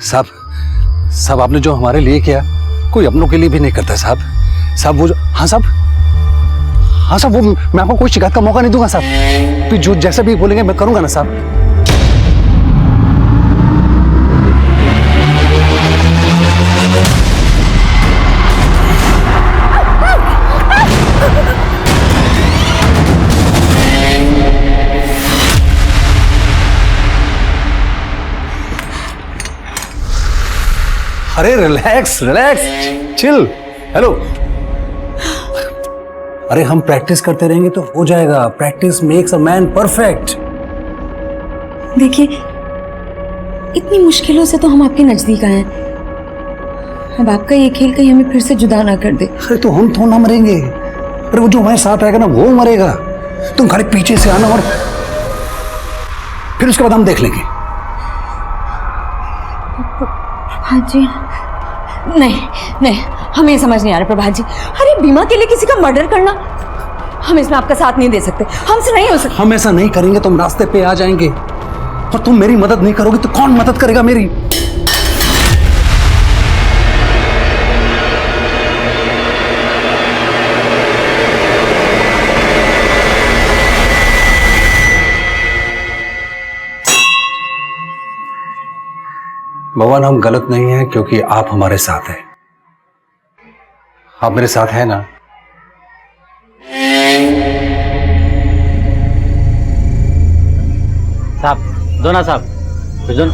साहब साहब आपने जो हमारे लिए किया कोई अपनों के लिए भी नहीं करता साहब। साहब वो जो हाँ साहब वो मैं आपको कोई शिकायत का मौका नहीं दूंगा साहब। तो जो जैसा भी बोलेंगे मैं करूंगा ना साहब। अरे रिलैक्स चिल। हेलो। अरे हम प्रैक्टिस करते रहेंगे तो हो जाएगा। Practice makes a man perfect. देखिए इतनी मुश्किलों से तो हम आपके नजदीक आए हैं। अब आपका ये खेल कहीं हमें फिर से जुदा ना कर दे। अरे तो हम थोड़ा ना मरेंगे। अरे वो जो हमारे साथ आएगा ना वो मरेगा। तुम खाली पीछे से आना और फिर उसके बाद हम देख लेंगे। प्रभात जी नहीं हमें समझ नहीं आ रहा प्रभात जी। अरे बीमा के लिए किसी का मर्डर करना, हम इसमें आपका साथ नहीं दे सकते। हमसे नहीं हो सकता। हम ऐसा नहीं करेंगे तो हम रास्ते पे आ जाएंगे और तुम मेरी मदद नहीं करोगे तो कौन मदद करेगा मेरी। भगवान हम गलत नहीं हैं क्योंकि आप हमारे साथ हैं। आप मेरे साथ हैं ना। साहब दो ना साहब, कुछ दो ना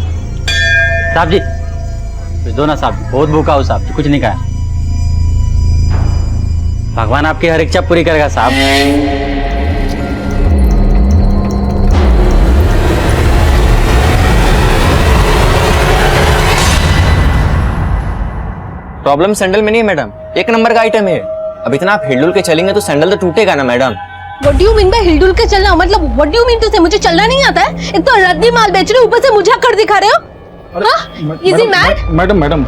साहब जी, कुछ दो ना साहब। बहुत भूखा हो साहब, कुछ नहीं खाया। भगवान आपकी हर इच्छा पूरी करेगा साहब। प्रॉब्लम सैंडल में नहीं है मैडम, एक नंबर का आइटम है। अब इतना आप हिलडुल के चलेंगे तो सैंडल तो टूटेगा ना madam. What do you mean by हिलडुल के चलना? मतलब what do you mean to say मुझे चलना नहीं आता है? एक तो रद्दी माल बेच रहे हो, ऊपर से मुझे अकड़ दिखा रहे हो। हाँ? Is he mad? मैडम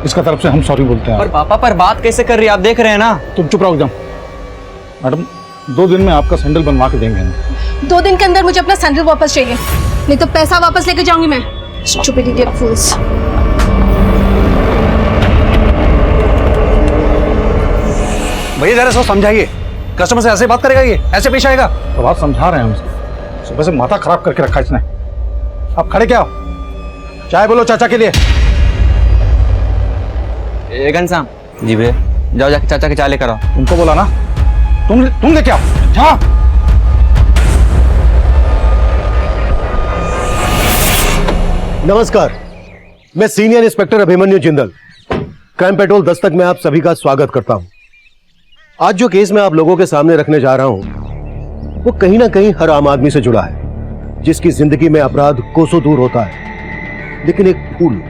इसका तरफ से हम सॉरी बोलते हैं। पर पापा पर बात कैसे कर रही है, आप देख रहे हैं ना। तुम चुप रहो एकदम। मैडम 2 दिन में आपका सैंडल बनवा के देंगे। 2 दिन के अंदर मुझे अपना सैंडल वापस चाहिए, नहीं तो पैसा वापस लेके जाऊंगी मैं। Stupid idiot fools। भैया जरा सोच समझाइए, कस्टमर से ऐसे बात करेगा, ये ऐसे पेश आएगा? तो बात समझा रहे हैं हमसे। सुबह से माथा खराब करके रखा इसने। आप खड़े क्या हो? चाय बोलो चाचा के लिए। घनश्याम जी भैया, जाओ जाके चाचा के चाय लेकर आओ। तुमको बोला ना, तुम लेके आओ। हाँ नमस्कार, मैं senior inspector Abhimanyu Jindal, crime petrol Dastak में आप सभी का स्वागत करता हूं। आज जो केस मैं आप लोगों के सामने रखने जा रहा हूं वो कहीं ना कहीं हर आम आदमी से जुड़ा है, जिसकी जिंदगी में अपराध कोसों दूर होता है, लेकिन एक भूल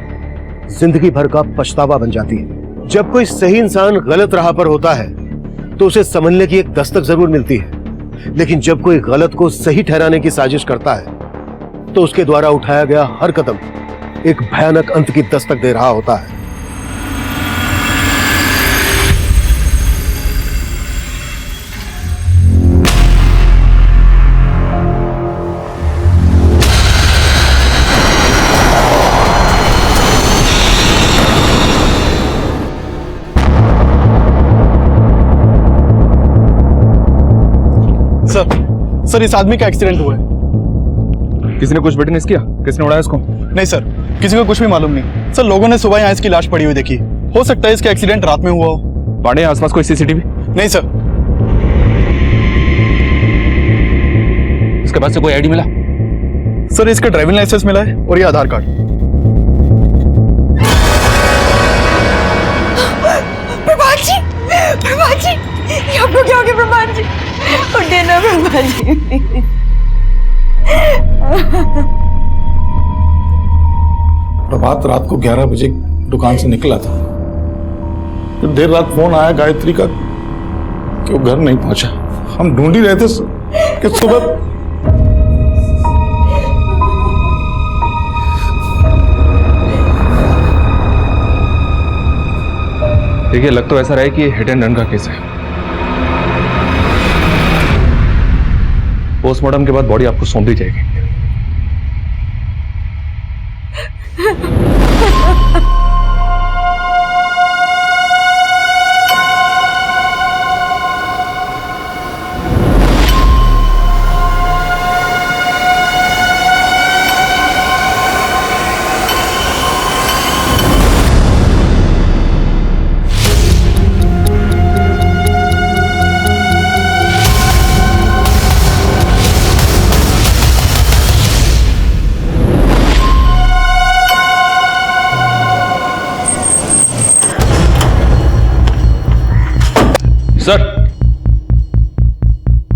जिंदगी भर का पछतावा बन जाती है। जब कोई सही इंसान गलत राह पर होता है तो उसे समझने की एक दस्तक जरूर मिलती है, लेकिन जब कोई गलत को सही ठहराने की साजिश करता है तो उसके द्वारा उठाया गया हर कदम एक भयानक अंत की दस्तक दे रहा होता है। सर इस आदमी का एक्सीडेंट हुआ है। किसी ने कुछ विटनेस किया? किसने उड़ाया इसको? नहीं सर, किसी को कुछ भी मालूम नहीं। सर लोगों ने सुबह यहाँ इसकी लाश पड़ी हुई देखी। हो सकता है इसका एक्सीडेंट रात में हुआ हो। पांडे आसपास कोई सीसीटीवी? नहीं सर। इसके पास से कोई आईडी मिला? सर इसका ड्राइविंग लाइसेंस मिला है और ये आधार कार्ड। प्रभात जी, ये आप लोग क्या हो गए? प्रभात जी उठे ना, प्रभात जी। प्रभात रात को 11 बजे दुकान से निकला था। फिर देर रात फोन आया गायत्री का कि वो घर नहीं पहुंचा। हम ढूंढ ही रहे थे कि सुबह देखिए, लग तो ऐसा रहा है कि हिट एंड रन का केस है। पोस्टमार्टम के बाद बॉडी आपको सौंप दी जाएगी।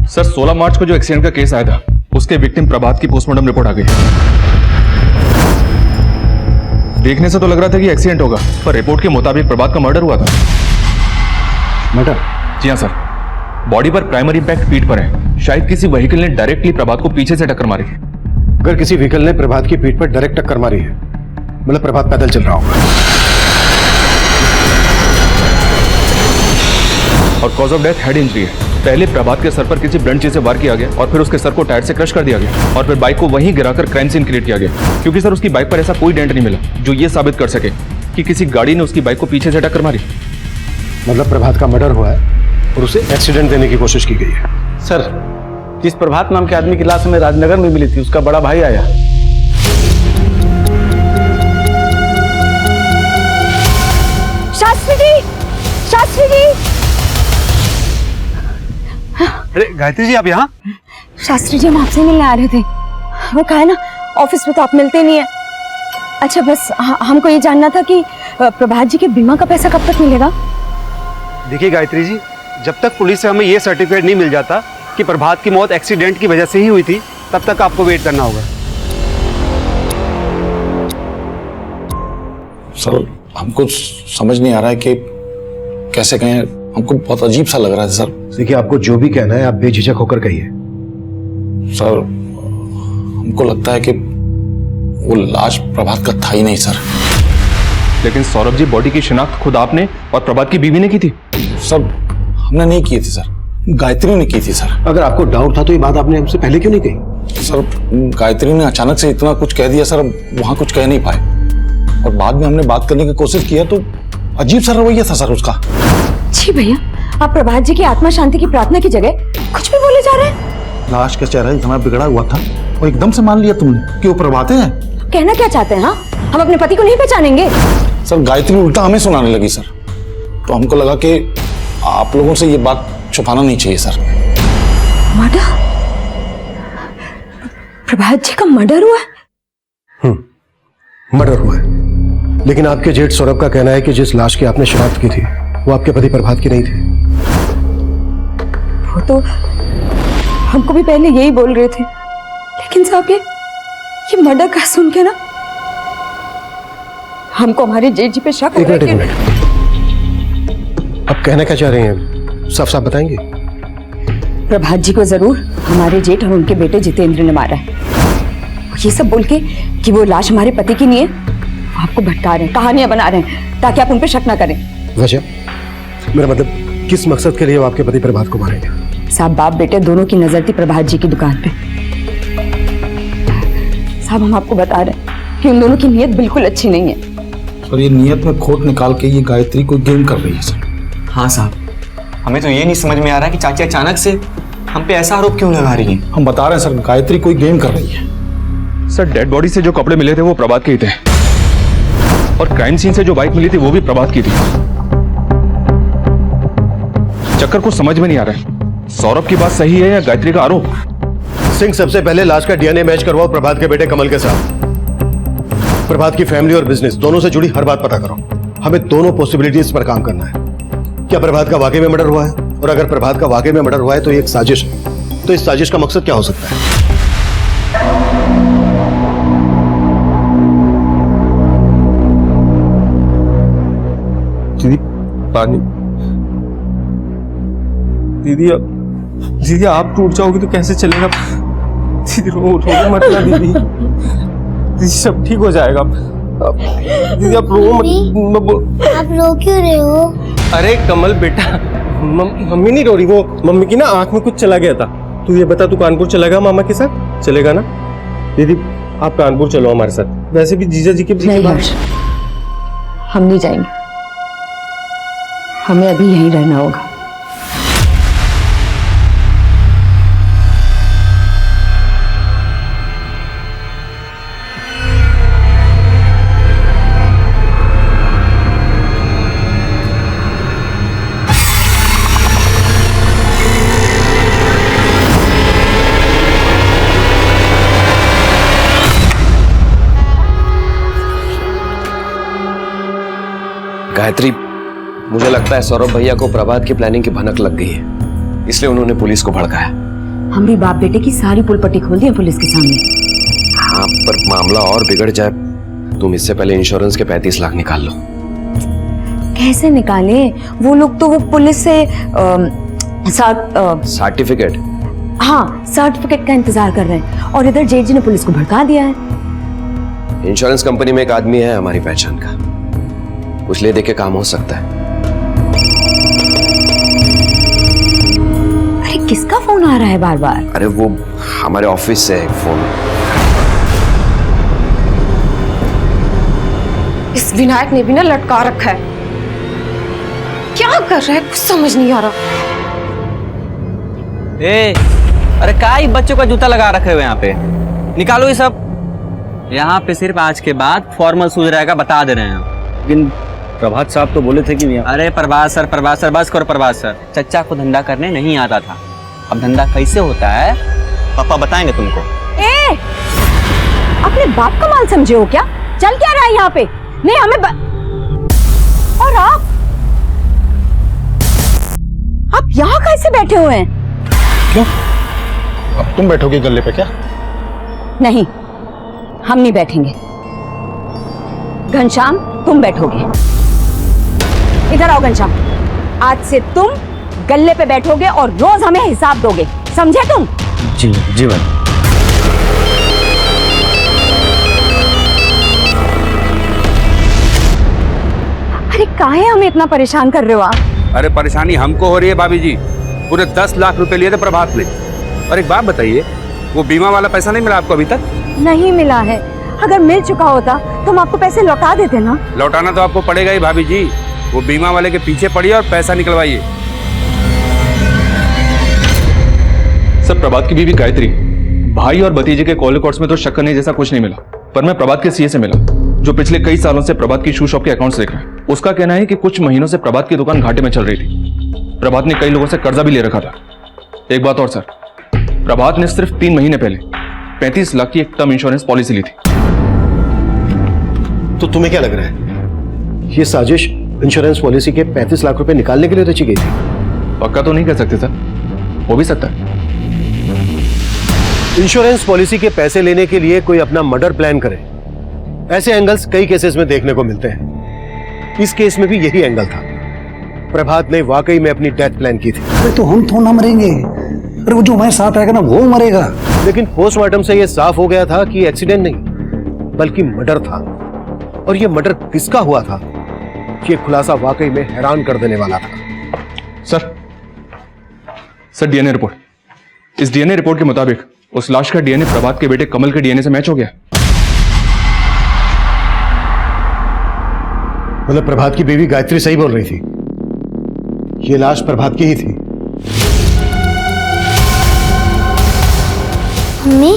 सर 16 मार्च को जो एक्सीडेंट का केस आया था उसके विक्टिम प्रभात की पोस्टमार्टम रिपोर्ट आ गई। देखने से तो लग रहा था कि एक्सीडेंट होगा, पर रिपोर्ट के मुताबिक प्रभात का मर्डर हुआ था। मर्डर? जी हाँ सर, बॉडी पर प्राइमरी इंपैक्ट पीठ पर है। शायद किसी व्हीकल ने डायरेक्टली प्रभात को पीछे से टक्कर मारी। अगर किसी व्हीकल ने प्रभात की पीठ पर डायरेक्ट टक्कर मारी है, मतलब प्रभात पैदल चल रहा होगा। और cause of death head injury है। पहले प्रभात के सर पर किसी ब्लंट चीज से वार किया गया और फिर उसके सर को टायर से क्रश कर दिया गया और फिर बाइक को वहीं गिराकर क्राइम सीन क्रिएट किया गया, क्योंकि सर उसकी बाइक पर ऐसा कोई डेंट नहीं मिला जो ये साबित कर सके कि किसी गाड़ी ने उसकी बाइक को पीछे से टक्कर मारी। मतलब प्रभात का मर्डर हुआ है और उसे एक्सीडेंट देने की कोशिश की गई है। सर, जिस प्रभात नाम के आदमी की लाश हमें राजनगर में मिली थी, उसका बड़ा भाई आया। शास्त्री जी, शास्त्री जी। अरे गायत्री जी, आप यहाँ? शास्त्री जी, हम आपसे मिलने आ रहे थे। वो कहा है ना, ऑफिस में तो आप मिलते नहीं है। अच्छा, बस हमको ये जानना था कि प्रभात जी के बीमा का पैसा कब तक मिलेगा? देखिए गायत्री जी, जब तक पुलिस से हमें ये सर्टिफिकेट नहीं मिल जाता कि प्रभात की मौत एक्सीडेंट की वजह से ही हुई थी, तब तक आपको वेट करना होगा। सर, हमको समझ नहीं आ रहा है कि कैसे कहें, हमको बहुत अजीब सा लग रहा है सर। देखिए, आपको जो भी कहना है आप बेझिझक होकर कहिए। सर, हमको लगता है कि वो लाश प्रभात का था ही नहीं सर। लेकिन सौरभ जी, बॉडी की शिनाख्त खुद आपने और प्रभात की बीवी ने की थी। सर, हमने नहीं की थी सर, गायत्री ने की थी सर। अगर आपको डाउट था तो ये बात आपने हमसे पहले क्यों नहीं कही? सर, गायत्री ने अचानक से इतना कुछ कह दिया सर, वहां कुछ कह नहीं पाए और बाद में हमने बात करने की कोशिश किया तो अजीब सा रवैया था सर उसका। जी भैया, आप प्रभात जी की आत्मा शांति की प्रार्थना की जगह कुछ भी बोले जा रहे हैं। लाश का चेहरा इतना बिगड़ा हुआ था और एकदम से मान लिया तुमने कि वो प्रभात है। कहना क्या चाहते हैं? हाँ, हम अपने पति को नहीं पहचानेंगे? सर, गायत्री उल्टा हमें सुनाने लगी सर, तो हमको लगा कि आप लोगों से ये बात छुपाना नहीं चाहिए सर। मर्डर? प्रभात जी का मर्डर हुआ है? मर्डर हुआ है, लेकिन आपके जेठ सौरभ का कहना है कि जिस लाश की आपने शिनाख्त की थी वो आपके पति प्रभात की नहीं थी। वो तो हमको भी पहले यही बोल रहे थे, लेकिन साहब ये मर्डर का सुन के ना हमको हमारे जेठ जी पे शक हो रहा है। एक मिनट, अब कहना क्या चाह रहे हैं, साफ साफ बताएंगे? प्रभात जी को जरूर हमारे जेठ और उनके बेटे जितेंद्र ने मारा है। ये सब बोल के कि वो लाश हमारे पति की नहीं है, वो आपको भटका रहे हैं, कहानियां बना रहे हैं ताकि आप उन पे शक ना करें। वजह? मेरा मतलब, किस मकसद के लिए वो आपके पति प्रभात को मारेंगे? साहब, बाप बेटे दोनों की नजर थी प्रभात जी की दुकान पे। साहब, हम आपको बता रहे हैं कि उन दोनों की नीयत बिल्कुल अच्छी नहीं है। सर, ये नीयत में खोट निकाल के ये गायत्री को गेम कर रही है सर। हाँ साहब, हमें तो ये नहीं समझ में आ रहा कि चाची अचानक से हम पे ऐसा आरोप क्यों लगा रही है। हम बता रहे हैं सर, गायत्री कोई गेम कर रही है। सर, डेड बॉडी से जो कपड़े मिले थे वो प्रभात के ही थे और क्राइम सीन से जो बाइक मिली थी वो भी प्रभात की थी। चक्कर को समझ में नहीं आ रहा है, सौरभ की बात सही है या गायत्री का आरोप? सिंह, सबसे पहले लाश का डीएनए मैच करवाओ प्रभात के बेटे कमल के साथ। प्रभात की फैमिली और बिजनेस दोनों से जुड़ी हर बात पता करो। हमें दोनों पॉसिबिलिटीज पर काम करना है। क्या प्रभात का वाकई में मर्डर हुआ है? और अगर प्रभात का वाकई में मर्डर हुआ है तो ये एक साजिश है। तो इस साजिश का मकसद क्या हो सकता है? दीदी, पानी। दीदी आप टूट जाओगी तो कैसे चलेगा? दीदी रो मत ना दीदी, सब ठीक हो जाएगा। दीदी आप रो मत। आप रो क्यों रहे हो? अरे कमल बेटा, मम्मी नहीं रो रही, वो मम्मी की ना आंख में कुछ चला गया था। तू ये बता, तू कानपुर चलेगा मामा के साथ? चलेगा ना? दीदी आप कानपुर चलो हमारे साथ। वैसे भी जीजा जी के नहीं हर्ष, हम नहीं जाएंगे, हमें अभी यहीं रहना होगा। गायत्री, मुझे लगता है सौरभ भैया को प्रभात की प्लानिंग की भनक लग गई है, इसलिए उन्होंने पुलिस को भड़काया। हम भी बाप बेटे की सारी पुलपट्टी खोल दी पुलिस के सामने। हाँ, पर मामला और बिगड़ जाए। तुम इससे पहले इंश्योरेंस के 35 लाख निकाल लो। कैसे निकाले? वो लोग तो वो पुलिस से सर्टिफिकेट? हाँ, सर्टिफिकेट का इंतजार कर रहे हैं और इधर जेठ जी ने पुलिस को भड़का दिया है। इंश्योरेंस कंपनी में एक आदमी है हमारी पहचान का, कुछ ले दे के काम हो सकता है। अरे किसका फोन आ रहा है बार बार? अरे वो हमारे ऑफिस से एक फोन। इस विनायक ने भी ना लटका रखा है, क्या कर रहा है कुछ समझ नहीं आ रहा। अरे काय बच्चों का जूता लगा रखे हुए यहाँ पे, निकालो ये सब। यहाँ पे सिर्फ आज के बाद फॉर्मल शूज रहेगा, बता दे रहे हैं। लेकिन प्रभात साहब तो बोले थे कि अरे प्रभात सर बस करो प्रभात सर। चच्चा को धंधा करने नहीं आता था, अब धंधा कैसे होता है पापा बताएंगे तुमको। अपने बाप का माल समझे हो क्या? चल क्या रहा है यहाँ पे? नहीं हमें और आप यहाँ कैसे बैठे हुए हैं? क्यों? अब तुम बैठोगे गल्ले पे क्या? नहीं, हम नहीं बैठेंगे। घनश्याम तुम बैठोगे। इधर आओ घनश्याम, आज से तुम गल्ले पे बैठोगे और रोज हमें हिसाब दोगे, समझे तुम? जी जी भाई। अरे काहे हमें इतना परेशान कर रहे हो आप? अरे परेशानी हमको हो रही है भाभी जी, पूरे 10 लाख रुपए लिए थे प्रभात ने। और एक बात बताइए, वो बीमा वाला पैसा नहीं मिला आपको अभी तक? नहीं मिला है, अगर मिल चुका होता तो हम आपको पैसे लौटा देते ना। लौटाना तो आपको पड़ेगा ही भाभी जी, वो बीमा वाले के पीछे पड़िए और पैसा निकलवाइए। सर, प्रभात की बीवी गायत्री, भाई और भतीजे के कॉल रिकॉर्ड्स में तो शक करने जैसा कुछ नहीं मिला, पर मैं प्रभात के सीए से मिला जो पिछले कई सालों से प्रभात की शू शॉप के अकाउंट्स देख रहा है। उसका कहना है कि कुछ महीनों से प्रभात की दुकान घाटे में चल रही थी। प्रभात ने कई लोगों से कर्जा भी ले रखा था। एक बात और सर, प्रभात ने सिर्फ 3 महीने पहले 35 लाख की एक टर्म इंश्योरेंस पॉलिसी ली थी। तो तुम्हें क्या लग रहा है, ये साजिश इंश्योरेंस पॉलिसी के 35 लाख रुपए निकालने के लिए रची गई थी? पक्का तो नहीं कह सकते सर, हो भी सकता है। इंश्योरेंस पॉलिसी के पैसे लेने के लिए कोई अपना मर्डर प्लान करे, ऐसे एंगल्स कई केसेस में देखने को मिलते हैं। इस केस में भी यही एंगल था। प्रभात ने वाकई में अपनी डेथ प्लान की थी। अरे तो हम तो ना मरेंगे, अरे वो जो हमारे साथ आएगा ना वो मरेगा। लेकिन पोस्टमार्टम से यह साफ हो गया था कि एक्सीडेंट नहीं बल्कि मर्डर था। और यह मर्डर किसका हुआ था, यह खुलासा वाकई में हैरान कर देने वाला था। Sir DNA report. इस डीएनए रिपोर्ट के मुताबिक उस लाश का डीएनए प्रभात के बेटे कमल के डीएनए से मैच हो गया। मतलब प्रभात की बीवी गायत्री सही बोल रही थी, यह लाश प्रभात की ही थी। मम्मी,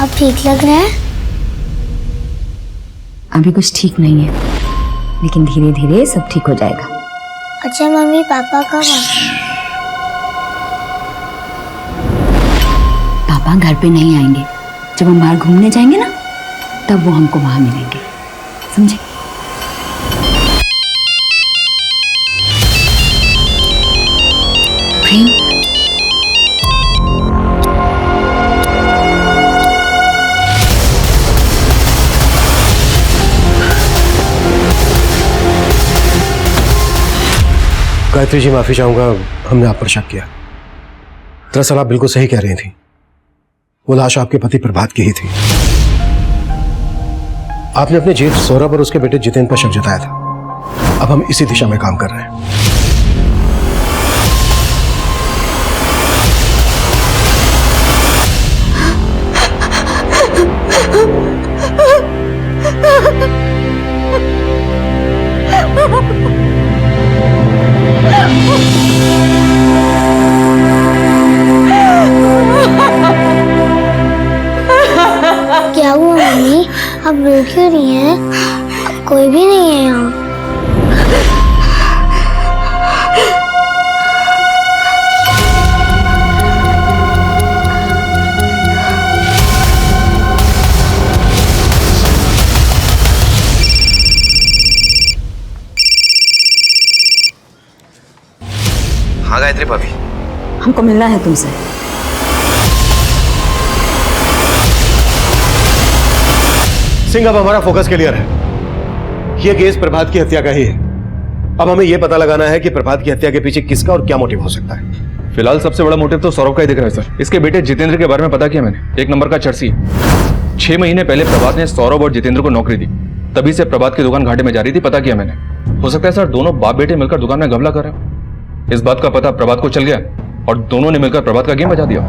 अब ठीक लग रहा है? अभी कुछ ठीक नहीं है, लेकिन धीरे धीरे सब ठीक हो जाएगा। अच्छा मम्मी, पापा कब आए? पापा घर पे नहीं आएंगे, जब हम बाहर घूमने जाएंगे ना तब वो हमको वहां मिलेंगे, समझे? प्रेम, गायत्री जी माफी चाहूंगा, हमने आप पर शक किया। दरअसल आप बिल्कुल सही कह रही थी, वो लाश आपके पति प्रभात की ही थी। आपने अपने जेठ सौरभ और उसके बेटे जितेंद्र पर शक जताया था। अब हम इसी दिशा में काम कर रहे हैं। आप रो क्यों रही हैं? अब कोई भी नहीं है यहाँ। हाँ गायत्री भाभी, हमको मिलना है तुमसे। सिंह, अब हमारा फोकस क्लियर है। यह केस प्रभात की हत्या का ही है। अब हमें यह पता लगाना है कि प्रभात की हत्या के पीछे किसका और क्या मोटिव हो सकता है। फिलहाल सबसे बड़ा मोटिव तो सौरभ का ही दिख रहा है सर। इसके बेटे जितेंद्र के बारे में पता किया मैंने, एक नंबर का चर्सी। 6 महीने पहले प्रभात ने सौरभ और जितेंद्र को नौकरी दी, तभी से प्रभात की दुकान घाटे में जा रही थी, पता किया मैंने। हो सकता है सर दोनों बाप बेटे मिलकर दुकान में घपला कर रहे हो। इस बात का पता प्रभात को चल गया और दोनों ने मिलकर प्रभात का गेम बजा दिया।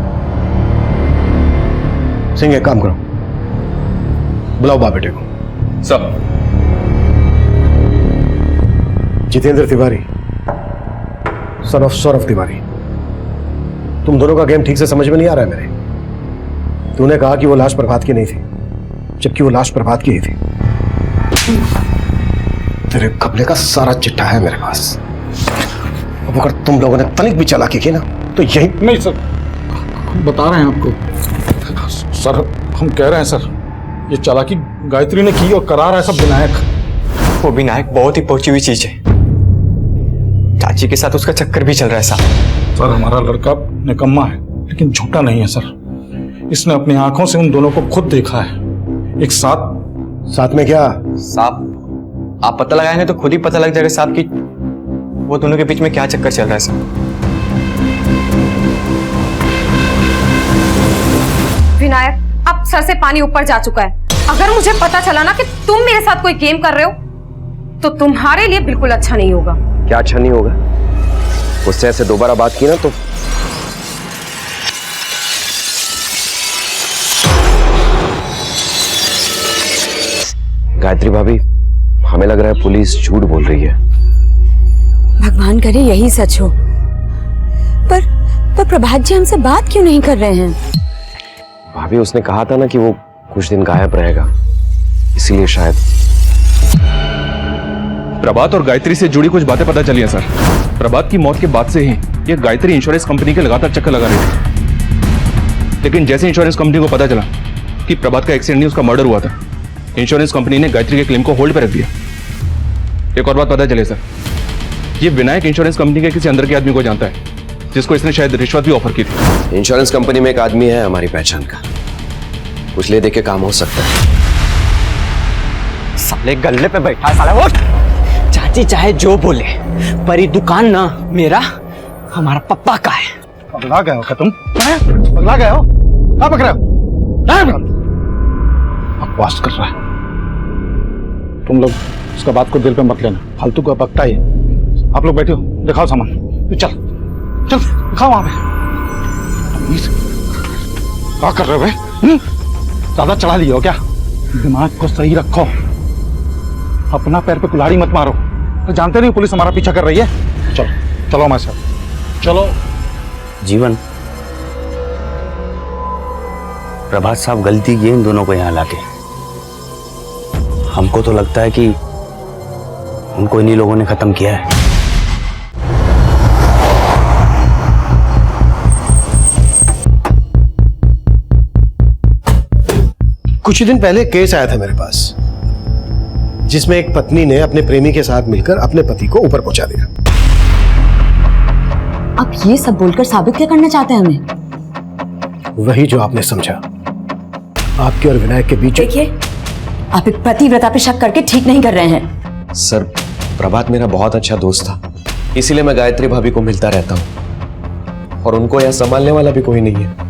सिंह, एक काम करो, बुलाओ बाप बेटे को। सब जितेंद्र तिवारी, सन ऑफ सौरभ तिवारी, तुम दोनों का गेम ठीक से समझ में नहीं आ रहा है मेरे। तूने कहा कि वो लाश प्रभात की नहीं थी, जबकि वो लाश प्रभात की ही थी। तेरे कपड़े का सारा चिट्ठा है मेरे पास। अब अगर तुम लोगों ने तनिक भी चालाकी की ना तो यही। नहीं सर, बता रहे हैं आपको सर, हम कह रहे हैं सर, ये चालाकी गायत्री ने की और करा रहा है सब विनायक। वो विनायक बहुत ही पहुंची हुई चीज है। चाची के साथ उसका चक्कर भी चल रहा है साहब। सर, हमारा लड़का निकम्मा है लेकिन झूठा नहीं है सर। इसने अपनी आंखों से उन दोनों को खुद देखा है एक साथ में। क्या साहब, आप पता लगाएंगे तो खुद ही पता लग जाएगा साहब कि वो दोनों के बीच में क्या चक्कर चल रहा है साहब। विनायक, अब सर से पानी ऊपर जा चुका है। अगर मुझे पता चला ना कि तुम मेरे साथ कोई गेम कर रहे हो तो तुम्हारे लिए बिल्कुल अच्छा नहीं होगा। क्या अच्छा नहीं होगा? उससे ऐसे दोबारा बात की ना तो गायत्री भाभी, हमें लग रहा है पुलिस झूठ बोल रही है। भगवान करे यही सच हो। पर प्रभात जी हमसे बात क्यों नहीं कर रहे हैं? भाभी, उसने कहा था ना कि वो कुछ दिन गायब रहेगा, इसीलिए शायद। प्रभात और गायत्री से जुड़ी कुछ बातें पता चली हैं सर। प्रभात की मौत के बाद से ही ये गायत्री इंश्योरेंस कंपनी के लगातार चक्कर लगा रही थी, लेकिन जैसे इंश्योरेंस कंपनी को पता चला कि प्रभात का एक्सीडेंट नहीं उसका मर्डर हुआ था, इंश्योरेंस कंपनी ने गायत्री के क्लेम को होल्ड पर रख दिया। एक और बात पता चले सर, ये विनायक इंश्योरेंस कंपनी के किसी अंदर के आदमी को जानता है, जिसको इसने शायद रिश्वत भी ऑफर की थी। इंश्योरेंस कंपनी में एक आदमी है हमारी पहचान का, कुछ ले दे के काम हो सकता है। साले गल्ले पे बैठा है साला वो। चाची चाहे जो बोले, पर ये दुकान ना मेरा हमारा पप्पा का है। पगला गए हो क्या तुम? पगला गए हो? क्या पकड़ रहे हो? बकवास कर रहा है। तुम लोग उसका बात को दिल पे मत लेना, फालतू का बकता है। आप लोग बैठे हो, दिखाओ सामान। चल चल दिखाओ वहां पे। क्या कर रहे हो? ज्यादा चढ़ा लिए हो क्या? दिमाग को सही रखो, अपना पैर पे कुल्हाड़ी मत मारो। तो जानते नहीं पुलिस हमारा पीछा कर रही है। चलो चलो हमारे साथ चलो। जीवन, प्रभात साहब गलती की इन दोनों को यहाँ लाके। हमको तो लगता है कि उनको इन्हीं लोगों ने खत्म किया है। कुछ दिन पहले केस आया था मेरे पास, जिसमें एक पत्नी ने अपने प्रेमी के साथ मिलकर अपने पति को ऊपर पहुंचा दिया। अब ये सब बोलकर साबित क्या करना चाहते हैं हमें? वही जो आपने समझा। आपके और विनायक के बीच। देखिए, आप एक पतिव्रता पे शक करके ठीक नहीं कर रहे हैं। सर, प्रभात मेरा बहुत अच्छा दोस्त था, इसीलिए मैं गायत्री भाभी को मिलता रहता हूँ, और उनको यहाँ संभालने वाला भी कोई नहीं है।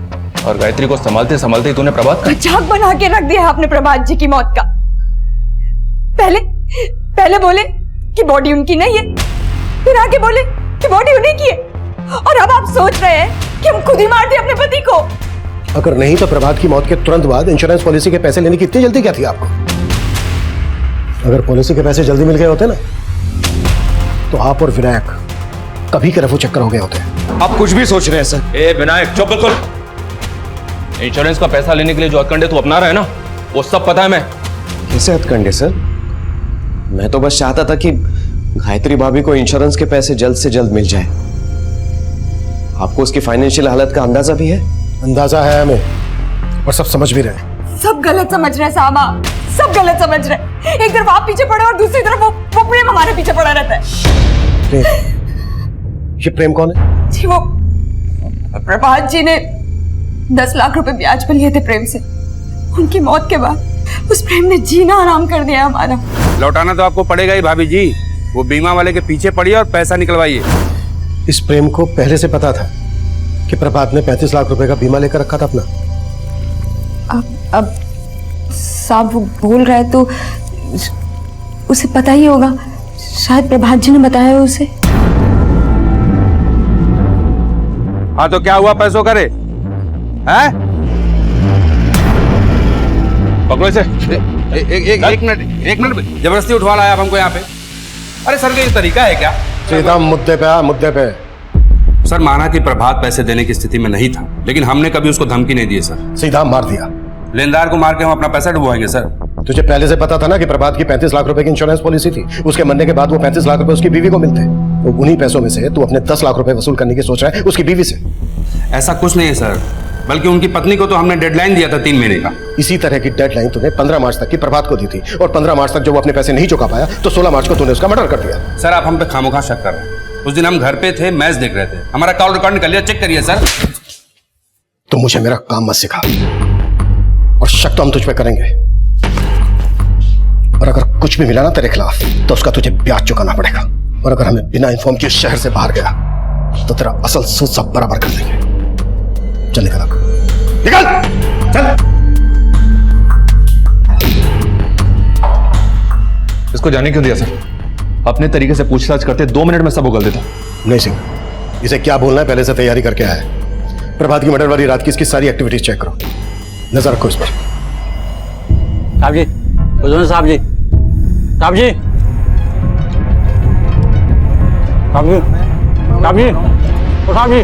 और गायत्री को संभालते संभालते ही तूने प्रभात का मजाक बना के रख दिया आपने प्रभात जी की मौत का। पहले बोले कि बॉडी उनकी नहीं है, फिर आके बोले कि बॉडी उन्हीं की है, और अब आप सोच रहे हैं कि हम खुद ही मार दिए अपने पति को। अगर नहीं तो प्रभात की मौत के तुरंत बाद इंश्योरेंस पॉलिसी के पैसे लेने की इतनी जल्दी क्या थी आपको? अगर पॉलिसी के पैसे जल्दी मिल गए होते ना तो आप और विनायक कभी के रफू चक्कर हो गए होते। आप कुछ भी सोच रहे हैं सर। ए विनायक, चुप बिल्कुल। इंश्योरेंस का पैसा लेने के लिए जो हथकंडे तू अपना रहा है ना, वो सब पता है मैं। कैसे हथकंडे सर? मैं तो बस चाहता था कि गायत्री भाभी को इंश्योरेंस के पैसे जल्द से जल्द मिल जाए। आपको उसकी फाइनेंशियल हालत का अंदाजा भी है? अंदाजा है हमें और सब समझ भी रहे हैं। सब गलत समझ रहे साहब, आप सब गलत समझ रहे। एक तरफ आप पीछे पड़े और दूसरी तरफ वो प्रेम हमारे पीछे पड़ा रहता है। प्रेम? ये प्रेम कौन है? जी वो प्रभात जी ने 10 लाख रुपए ब्याज पर लिए थे प्रेम से। उनकी मौत के बाद उस प्रेम ने जीना आराम कर दिया हमारा। लौटाना तो आपको पड़ेगा ही भाभी जी। वो बीमा वाले के पीछे पड़िए और पैसा निकलवाइए। इस प्रेम को पहले से पता था कि प्रभात ने 35 लाख रुपए का बीमा लेकर रखा था अपना। अब साहब वो बोल रहा है तो उसे पता ही होगा। शायद प्रभात जी ने बताया उसे। हाँ तो क्या हुआ पैसों करे? हैं? पकड़ो इसे। एक मिनट जबरदस्ती उठवा लाया आप हमको यहाँ पे। अरे सर ये तरीका है क्या? सीधा मुद्दे पे आ, मुद्दे पे। सर माना कि प्रभात पैसे देने की स्थिति में नहीं था, लेकिन हमने कभी उसको धमकी नहीं दी सर। सीधा मार दिया। लेनदार को मार के हम अपना पैसा डुबवाएंगे सर। तुझे पहले से पता था ना कि प्रभात की 35 लाख रुपए की इंश्योरेंस पॉलिसी थी। उसके मरने के बाद वो 35 लाख रुपए उसकी बीवी को मिलते। तो उन्हीं पैसों में से तू अपने 10 लाख रुपए वसूल करने की सोच रहा है उसकी बीवी से। ऐसा कुछ नहीं है सर, बल्कि उनकी पत्नी को तो हमने डेडलाइन दिया था 3 महीने का। इसी तरह की डेडलाइन तूने 15 मार्च तक की प्रभात को दी थी और 15 मार्च तक जब वो अपने पैसे नहीं चुका पाया तो 16 मार्च को तूने उसका मर्डर कर दिया। सर आप हम पे खामोखा शक कर रहे हैं। उस दिन हम घर पे थे, मैच देख रहे थे। हमारा कॉल रिकॉर्ड निकल लिया, चेक करिए सर। तो मुझे मेरा काम मत सिखा और शक तो हम तुझ पे करेंगे। और अगर कुछ भी मिला ना तेरे खिलाफ तो उसका तुझे ब्याज चुकाना पड़ेगा। और अगर हमें बिना इन्फॉर्म किए शहर से बाहर गया तो तेरा असल सूद सब बराबर कर देंगे। चल निकल, निकल, चल। इसको जाने क्यों दिया सर? अपने तरीके से पूछताछ करते 2 मिनट में सब उगल देता। नहीं सिंह, इसे क्या बोलना है पहले से तैयारी करके आया है। प्रभात की मर्डर वाली रात की इसकी सारी एक्टिविटीज चेक करो, नजर रखो इस पर। साहब जी, साहब जी, साहब जी, साहब जी, साहब जी, साहब जी।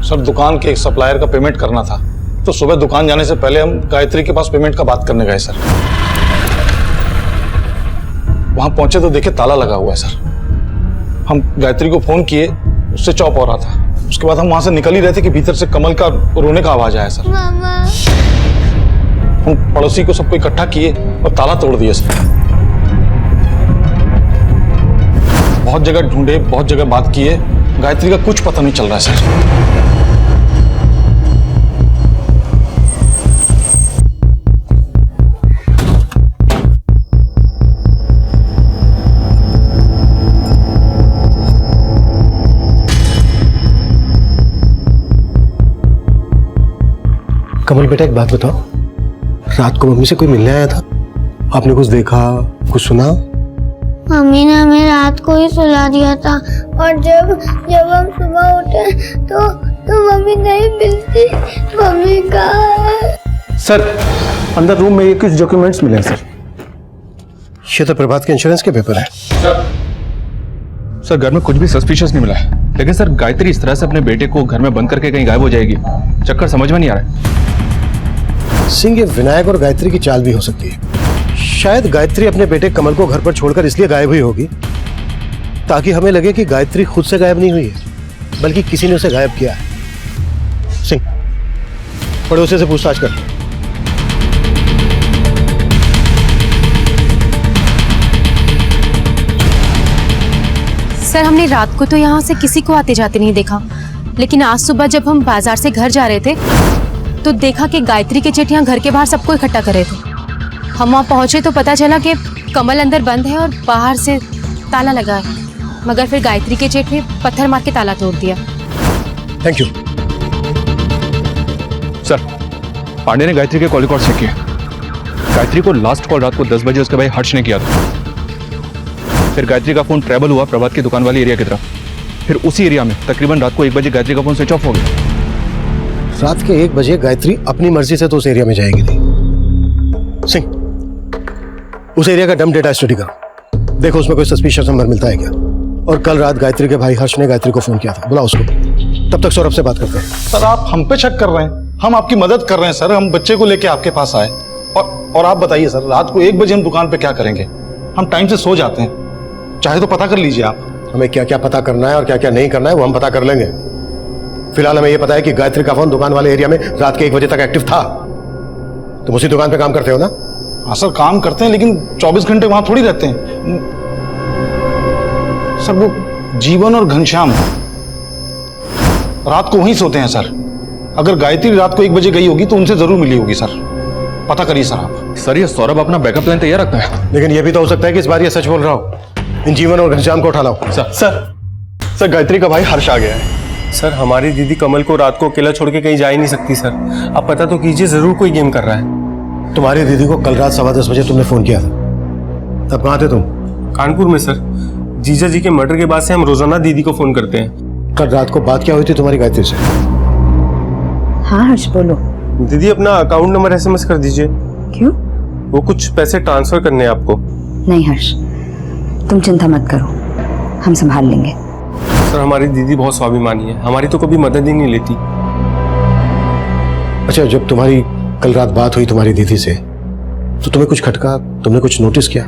सर दुकान के एक सप्लायर का पेमेंट करना था, तो सुबह दुकान जाने से पहले हम गायत्री के पास पेमेंट का बात करने गए सर। वहां पहुंचे तो देखे ताला लगा हुआ है सर। हम गायत्री को फोन किए, उससे चौप हो रहा था। उसके बाद हम वहां से निकल ही रहे थे कि भीतर से कमल का रोने का आवाज आया सर। हम पड़ोसी को सबको इकट्ठा किए और ताला तोड़ दिया सर। बहुत जगह ढूंढे, बहुत जगह बात किए, गायत्री का कुछ पता नहीं चल रहा है सर। कमल बेटा एक बात बताओ, रात को मम्मी से कोई मिलने आया था? आपने कुछ देखा, कुछ सुना? मम्मी ने हमें रात को ही सुला दिया था और जब हम सुबह उठे तो मम्मी नहीं मिलती। मम्मी कहाँ है? सर अंदर रूम में ये कुछ डॉक्यूमेंट्स मिले हैं सर। ये तो प्रभात के इंश्योरेंस के पेपर है। सर घर में कुछ भी सस्पिशियस नहीं मिला है, लेकिन सर गायत्री इस तरह से अपने बेटे को घर में बंद करके कहीं गायब हो जाएगी, चक्कर समझ में नहीं आ रहा है। सिंह, ये विनायक और गायत्री की चाल भी हो सकती है। शायद गायत्री अपने बेटे कमल को घर पर छोड़कर इसलिए गायब हुई होगी ताकि हमें लगे कि गायत्री खुद से गायब नहीं हुई है, बल्कि किसी ने उसे गायब किया है। सिंह, पड़ोसी से पूछताछ कर। सर हमने रात को तो यहाँ से किसी को आते जाते नहीं देखा, लेकिन आज सुबह जब हम बाजार से घर जा रहे थे तो देखा कि गायत्री के चेट यहाँ घर के बाहर सबको इकट्ठा कर रहे थे। हम वहाँ पहुंचे तो पता चला कि कमल अंदर बंद है और बाहर से ताला लगा है, मगर फिर गायत्री के जेठ ने पत्थर मार के ताला तोड़ दिया। Thank you sir. पांडे ने गायत्री के कॉल रिकॉर्ड चेक किए। गायत्री को लास्ट कॉल रात को 10 बजे उसके भाई हर्ष ने किया था। फिर गायत्री का फोन ट्रैवल हुआ प्रभात की दुकान वाली एरिया की तरफ। फिर उसी एरिया में तकरीबन रात को 1 बजे गायत्री का फोन स्विच ऑफ हो गया। रात के 1 बजे गायत्री अपनी मर्जी से तो उस एरिया में जाएगी नहीं। सिंह, उस एरिया का डम डेटा स्टडी करो, देखो उसमें कोई सस्पिशियस नंबर मिलता है क्या। और कल रात गायत्री के भाई हर्ष ने गायत्री को फोन किया था, बुलाओ उसको। तब तक सौरभ से बात करते हैं। सर आप हम पे शक कर रहे हैं, हम आपकी मदद कर रहे हैं सर। हम बच्चे को लेके आपके पास आए और आप बताइए सर, रात को 1 बजे हम दुकान पे क्या करेंगे? हम टाइम से सो जाते हैं, चाहे तो पता कर लीजिए आप। हमें क्या क्या पता करना है और क्या क्या नहीं करना है वो हम पता कर लेंगे। फिलहाल हमें यह पता है कि गायत्री का फोन दुकान वाले एरिया में रात के 1 बजे तक एक्टिव था। तुम उसी दुकान पे काम करते हो ना? हाँ सर काम करते हैं, लेकिन 24 घंटे वहां थोड़ी रहते हैं सर। वो जीवन और घनश्याम रात को वहीं सोते हैं सर। अगर गायत्री रात को 1 बजे गई होगी तो उनसे जरूर मिली होगी सर, पता करिए सर आप। सर ये सौरभ अपना बैकअप प्लान तैयार रखता है, लेकिन यह भी तो हो सकता है कि इस बार ये सच बोल रहा हो। इन जीवन और घनश्याम को उठा लाओ। सर गायत्री का भाई हर्ष आ गया है। सर हमारी दीदी कमल को रात को अकेला छोड़ के कहीं जा ही नहीं सकती सर। आप पता तो कीजिए, जरूर कोई गेम कर रहा है। तुम्हारी दीदी को कल रात 10:15 बजे तुमने फोन किया था, तब कहाँ थे तुम? कानपुर में सर। जीजा जी के मर्डर के बाद से हम रोजाना दीदी को फोन करते हैं। कल रात को बात क्या हुई थी तुम्हारी गायत्री से? हाँ हर्ष बोलो। दीदी अपना अकाउंट नंबर SMS कर दीजिए। क्यों? वो कुछ पैसे ट्रांसफर करने हैं आपको। नहीं हर्ष, तुम चिंता मत करो, हम संभाल लेंगे। सर हमारी दीदी बहुत स्वाभिमानी है, हमारी तो कभी मदद ही नहीं लेती। अच्छा, जब तुम्हारी कल रात बात हुई तुम्हारी दीदी से तो तुम्हें कुछ खटका, तुमने कुछ नोटिस किया,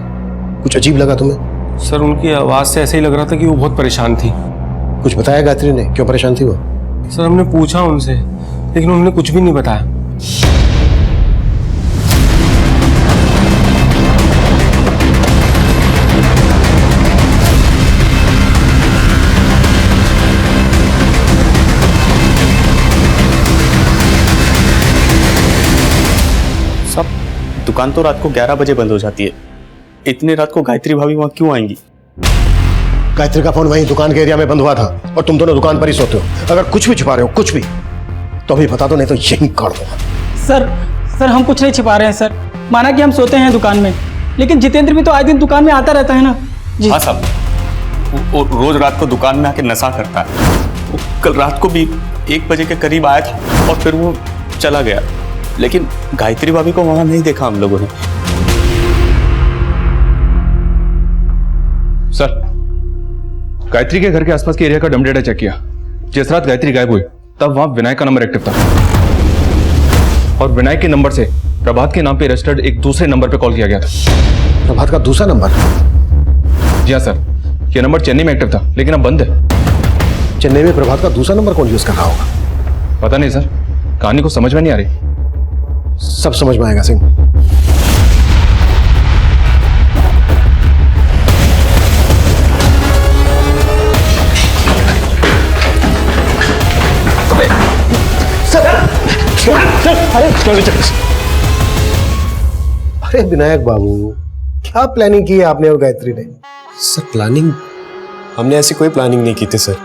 कुछ अजीब लगा तुम्हें? सर उनकी आवाज से ऐसे ही लग रहा था कि वो बहुत परेशान थी। कुछ बताया गायत्री ने क्यों परेशान थी वो? सर हमने पूछा उनसे, लेकिन उन्होंने कुछ भी नहीं बताया। सब दुकान तो रात को 11 बजे बंद हो जाती है, इतनी रात को गायत्री भाभी वहां क्यों आएंगी? गायत्री का फोन वहीं दुकान के एरिया में बंद हुआ था और तुम दोनों दुकान पर ही सोते हो। अगर कुछ भी छिपा रहे हो, कुछ भी, तो अभी बता दो, नहीं तो यहीं काट दूंगा। सर हम कुछ नहीं छिपा रहे हैं सर। माना कि हम सोते हैं दुकान में, लेकिन जितेंद्र भी तो आए दिन दुकान में आता रहता है ना जी। हाँ साहब, वो रोज रात को दुकान में आके नशा करता है। वो कल रात को भी 1 बजे के करीब आया था और फिर वो चला गया, लेकिन गायत्री भाभी को वहां नहीं देखा हम लोगों ने। सर गायत्री के घर के आसपास के एरिया का डम डेटा चेक किया। जिस रात गायत्री गायब हुई तब वहां विनायक का नंबर एक्टिव था और विनायक के नंबर से प्रभात के नाम पे रजिस्टर्ड एक दूसरे नंबर पे कॉल किया गया था। प्रभात का दूसरा नंबर? जी हाँ सर, यह नंबर चेन्नई में एक्टिव था लेकिन अब बंद है। चेन्नई में प्रभात का दूसरा नंबर कौन यूज कर रहा होगा? पता नहीं सर, कहानी को समझ में नहीं आ रही। सब समझ में आएगा सिंह। अरे विनायक बाबू, क्या प्लानिंग की है आपने और गायत्री ने? Sir planning? हमने ऐसी कोई प्लानिंग नहीं की थी सर।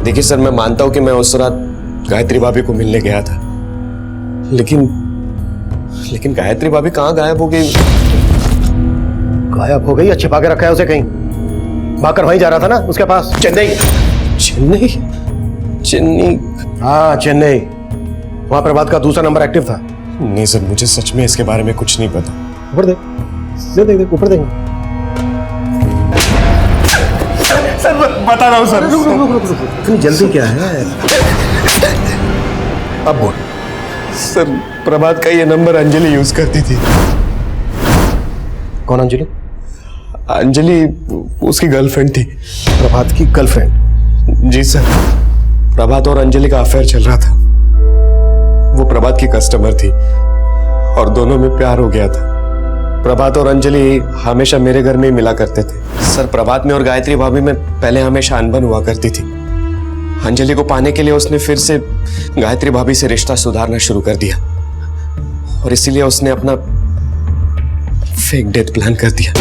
देखिए सर, मैं मानता हूं कि मैं उस रात गायत्री भाभी को मिलने गया था, लेकिन गायत्री भाभी कहाँ गायब हो गई? गायब हो गई या छिपा के रखा है उसे कहीं? भागकर वहीं जा रहा था ना उसके पास, चेन्नई। चेन्नई? हाँ चेन्नई, वहां प्रभात का दूसरा नंबर एक्टिव था। नहीं सर, मुझे सच में इसके बारे में कुछ नहीं पता। ऊपर देख, ऊपर देख। सर बता रहा हूँ सर। रुक। इतनी जल्दी क्या है? अब बोल। सर प्रभात का ये नंबर अंजलि यूज करती थी। कौन अंजलि? अंजलि उसकी गर्लफ्रेंड थी। प्रभात की गर्लफ्रेंड? जी सर, प्रभात और अंजलि का अफेयर चल रहा था। वो प्रभात की कस्टमर थी और दोनों में प्यार हो गया था। प्रभात और अंजलि हमेशा मेरे घर में ही मिला करते थे। सर प्रभात में और गायत्री भाभी में पहले हमेशा अनबन हुआ करती थी। अंजलि को पाने के लिए उसने फिर से गायत्री भाभी से रिश्ता सुधारना शुरू कर दिया और इसीलिए उसने अपना फेक डेथ प्लान कर दिया।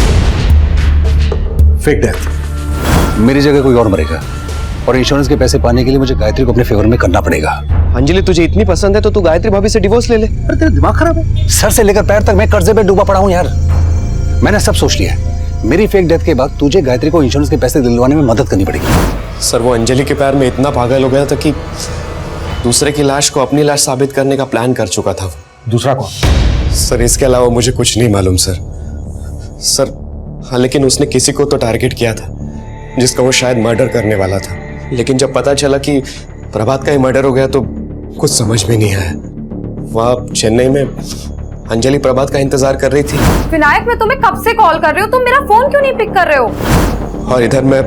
Fake death? मेरी जगह कोई और मरेगा और इंश्योरेंस के पैसे पाने के लिए मुझे गायत्री को अपने फेवर में करना पड़ेगा। अंजलि तुझे इतनी पसंद है तो तू गायत्री भाभी से डिवोर्स ले ले। अरे तेरा दिमाग खराब है? सर से लेकर पैर तक मैं कर्जे पे डूबा पड़ा हूँ यार। मैंने सब सोच लिया है। मेरी फेक डेथ के बाद तुझे गायत्री को इंश्योरेंस के पैसे दिलवाने में मदद करनी पड़ेगी। सर वो अंजलि के प्यार में इतना पागल हो गया था कि दूसरे की लाश को अपनी लाश साबित करने का प्लान कर चुका था। दूसरा कौन? सर इसके अलावा मुझे कुछ नहीं मालूम सर। हाँ लेकिन उसने किसी को तो टारगेट किया था जिसका वो शायद मर्डर करने वाला था, लेकिन जब पता चला कि प्रभात का ही मर्डर हो गया तो कुछ समझ में नहीं आया। वहाँ चेन्नई में अंजलि प्रभात का इंतजार कर रही थी। विनायक मैं तुम्हें कब से कॉल कर रही हूँ, तुम मेरा फोन क्यों नहीं पिक कर रहे हो? और इधर मैं